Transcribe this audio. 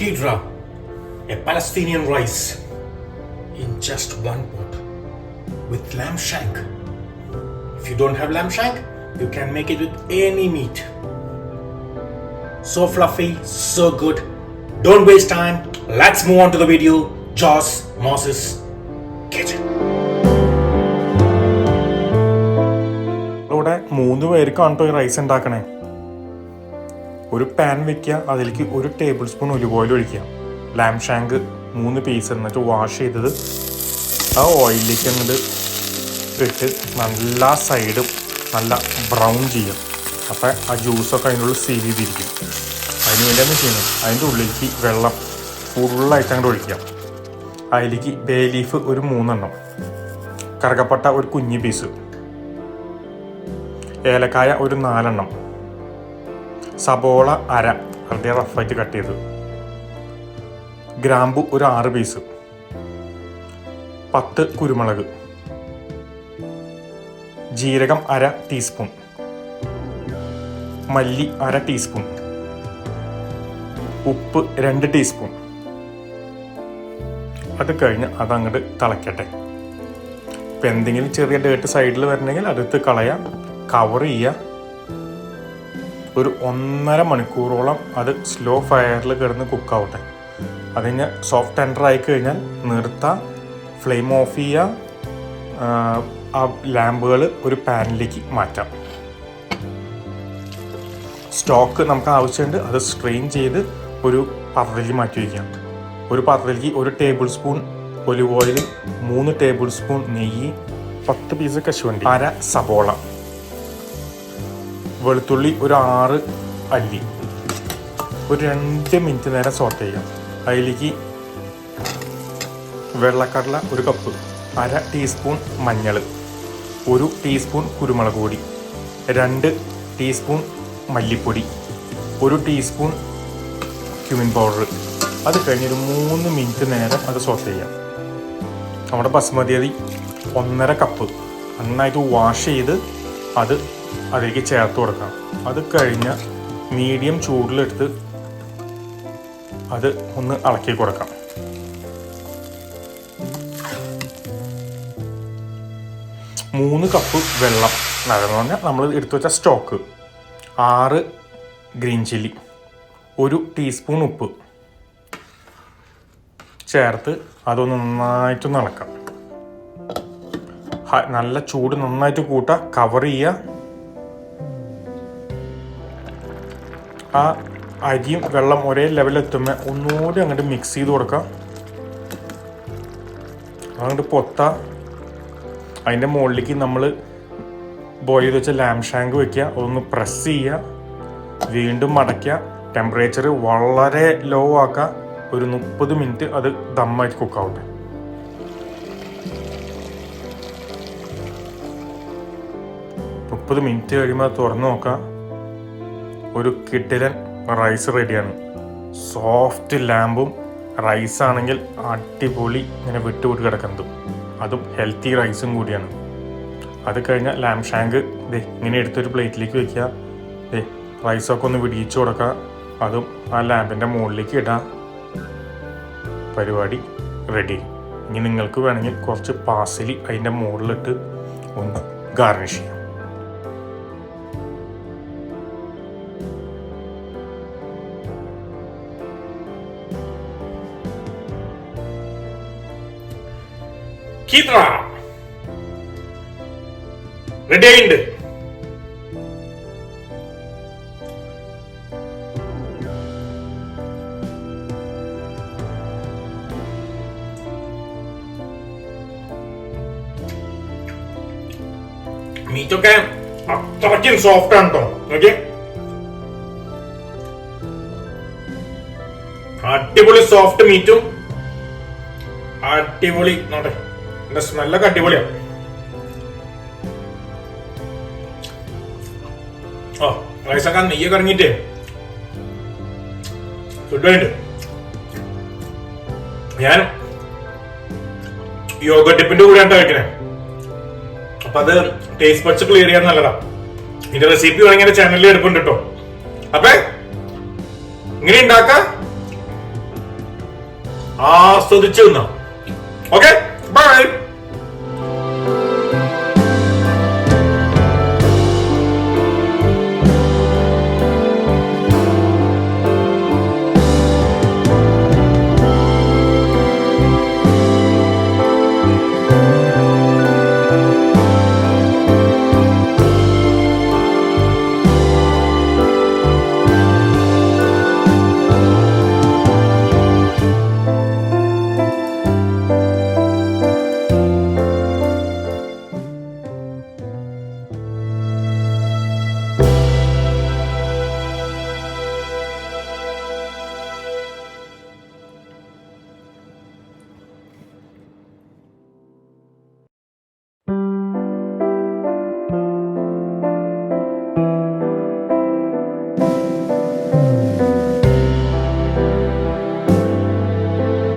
Kidra, a Palestinian rice in just one pot with lamb shank. If you don't have lamb shank, you can make it with any meat. So fluffy, so good. Don't waste time. Let's move on to the video. Joss Moses Kitchen. ഇവിടെ 3 പേർക്കാണ് കേട്ടോ ഈ rice ഉണ്ടാക്കണേ. ഒരു pan വെക്കുക, അതിലേക്ക് 1 table spoon olive oil ഒഴിക്കുക. ലാം shank 3 piece എന്നിട്ട് വാഷ് ചെയ്തത് ആ ഓയിലിലേക്ക് അങ്ങോട്ട് ഇട്ട് നല്ല സൈഡും നല്ല ബ്രൗൺ ചെയ്യുക. അപ്പം ആ ജ്യൂസൊക്കെ അതിനുള്ളിൽ സീൽ ചെയ്തിരിക്കും. അതിന് വേണ്ടിയാണ് ചെയ്യുന്നത്. അതിൻ്റെ ഉള്ളിലേക്ക് വെള്ളം ഫുള്ളായിട്ട് അങ്ങോട്ട് ഒഴിക്കുക. അതിലേക്ക് ബേ ലീഫ് 3 എണ്ണം, കറുകപ്പട്ട 1 കുഞ്ഞ് പീസ്, ഏലക്കായ 4 എണ്ണം, സബോള അര വളരെ റഫായിട്ട് കട്ട് ചെയ്ത്, ഗ്രാമ്പു 6 പീസ്, 10 കുരുമുളക്, ജീരകം 1/2 ടീസ്പൂൺ, മല്ലി 1/2 ടീസ്പൂൺ, ഉപ്പ് 2 ടീസ്പൂൺ. അത് കഴിഞ്ഞ് അതങ്ങോട്ട് തിളയ്ക്കട്ടെ. ഇപ്പം എന്തെങ്കിലും ചെറിയ ഡേർട്ട് സൈഡിൽ വരണമെങ്കിൽ അടുത്ത് കളയാം, കവർ ചെയ്യുക. ഒരു 1.5 മണിക്കൂറോളം അത് സ്ലോ ഫയറിൽ കിടന്ന് കുക്കാവട്ടെ. അതിന് സോഫ്റ്റ് ടെൻഡർ ആയി കഴിഞ്ഞാൽ നിർത്താം, ഫ്ലെയിം ഓഫ് ചെയ്യുക. ആ ലാമ്പുകൾ ഒരു പാനിലേക്ക് മാറ്റാം. സ്റ്റോക്ക് നമുക്ക് ആവശ്യമുണ്ട്, അത് സ്ട്രെയിൻ ചെയ്ത് ഒരു പാത്രത്തിലേക്ക് മാറ്റി വയ്ക്കാം. ഒരു പാത്രത്തിലേക്ക് 1 table spoon olive oil, 3 table spoon നെയ്യ്, 10 പീസ് കശുവണ്ടി, 1/2 സബോള, വെളുത്തുള്ളി 6 അല്ലി, ഒരു 2 മിനിറ്റ് നേരം സോട്ട് ചെയ്യാം. അതിലേക്ക് വെള്ളക്കടല 1 കപ്പ്, 1/2 ടീസ്പൂൺ മഞ്ഞൾ, 1 ടീസ്പൂൺ കുരുമുളക് പൊടി, 2 ടീസ്പൂൺ മല്ലിപ്പൊടി, 1 ടീസ്പൂൺ ക്യുമിൻ പൗഡർ. അത് കഴിഞ്ഞൊരു 3 മിനിറ്റ് നേരം അത് സോട്ട് ചെയ്യാം. നമ്മുടെ ബസ്മതി അരി 1.5 കപ്പ് നന്നായിട്ട് വാഷ് ചെയ്ത് അത് അതിലേക്ക് ചേർത്ത് കൊടുക്കാം. അത് കഴിഞ്ഞ് മീഡിയം ചൂടിലെടുത്ത് അത് ഒന്ന് ഇളക്കി കൊടുക്കാം. മൂന്ന് കപ്പ് വെള്ളം, അതെന്ന് പറഞ്ഞാൽ നമ്മൾ എടുത്തു വെച്ച സ്റ്റോക്ക്, 6 ഗ്രീൻ ചില്ലി, 1 ടീസ്പൂൺ ഉപ്പ് ചേർത്ത് അതൊന്ന് നന്നായിട്ടൊന്ന് ഇളക്കാം. നല്ല ചൂട് നന്നായിട്ട് കൂട്ടുക, കവർ ചെയ്യുക. ആ അരിയും വെള്ളം ഒരേ ലെവലെത്തുമ്പോൾ ഒന്നുകൂടി അങ്ങോട്ട് മിക്സ് ചെയ്ത് കൊടുക്കാം. അങ്ങോട്ട് പൊത്താം. അതിൻ്റെ മുകളിലേക്ക് നമ്മൾ ബോയിൽ ചെയ്ത് വെച്ച ലാം ഷാങ്ക് വയ്ക്കുക, അതൊന്ന് പ്രസ് ചെയ്യുക, വീണ്ടും മടക്കുക. ടെമ്പറേച്ചർ വളരെ ലോ ആക്കുക. ഒരു 30 മിനിറ്റ് അത് ദമ്മായിട്ട് കുക്കാവട്ടെ. മിനിറ്റ് കഴിയുമ്പോൾ അത് തുറന്ന് നോക്കാം. ഒരു കിടിലൻ റൈസ് റെഡിയാണ്. സോഫ്റ്റ് ലാമ്പും റൈസാണെങ്കിൽ അടിപൊളി ഇങ്ങനെ വിട്ട് കിടക്കുന്നതും, അതും ഹെൽത്തി റൈസും കൂടിയാണ്. അത് കഴിഞ്ഞാൽ ലാം ഷാങ്ക് ഇങ്ങനെ എടുത്തൊരു പ്ലേറ്റിലേക്ക് വെക്കുക. റൈസൊക്കെ ഒന്ന് വിടിയിച്ചു കൊടുക്കുക. അതും ആ ലാമ്പിൻ്റെ മുകളിലേക്ക് ഇടാം. പരിപാടി റെഡി. ഇനി നിങ്ങൾക്ക് വേണമെങ്കിൽ കുറച്ച് പാസലി അതിൻ്റെ മുകളിലിട്ട് ഒന്ന് ഗാർണിഷ് ചെയ്യാം. Kidra റെഡി ആയിട്ടുണ്ട്. മീറ്റൊക്കെ അത്രയ്ക്കും സോഫ്റ്റ് ആണ് കേട്ടോ. ഓക്കെ, അടിപൊളി സോഫ്റ്റ് മീറ്റും അടിപൊളി നോട്ടെ, എന്റെ സ്മെല്ലൊക്കെ അടിപൊളിയാണ്. ഓ, റൈസൊക്കെ നെയ്യൊക്കെ ഇറങ്ങിയിട്ട് ഫുഡായിട്ട് ഞാൻ യോഗ ടിപ്പിന്റെ കൂടെയാണ് കഴിക്കണേ. അപ്പൊ അത് ടേസ്റ്റ് ബഡ്സ് ക്ലിയർ ചെയ്യാൻ നല്ലതാ. ഇതിന്റെ റെസിപ്പി വേണമെങ്കിൽ എന്റെ ചാനലിൽ എടുപ്പുണ്ട് കേട്ടോ. അപ്പൊ ഇങ്ങനെ ഉണ്ടാക്കാം. ആസ്വദിച്ചു. Okay, by.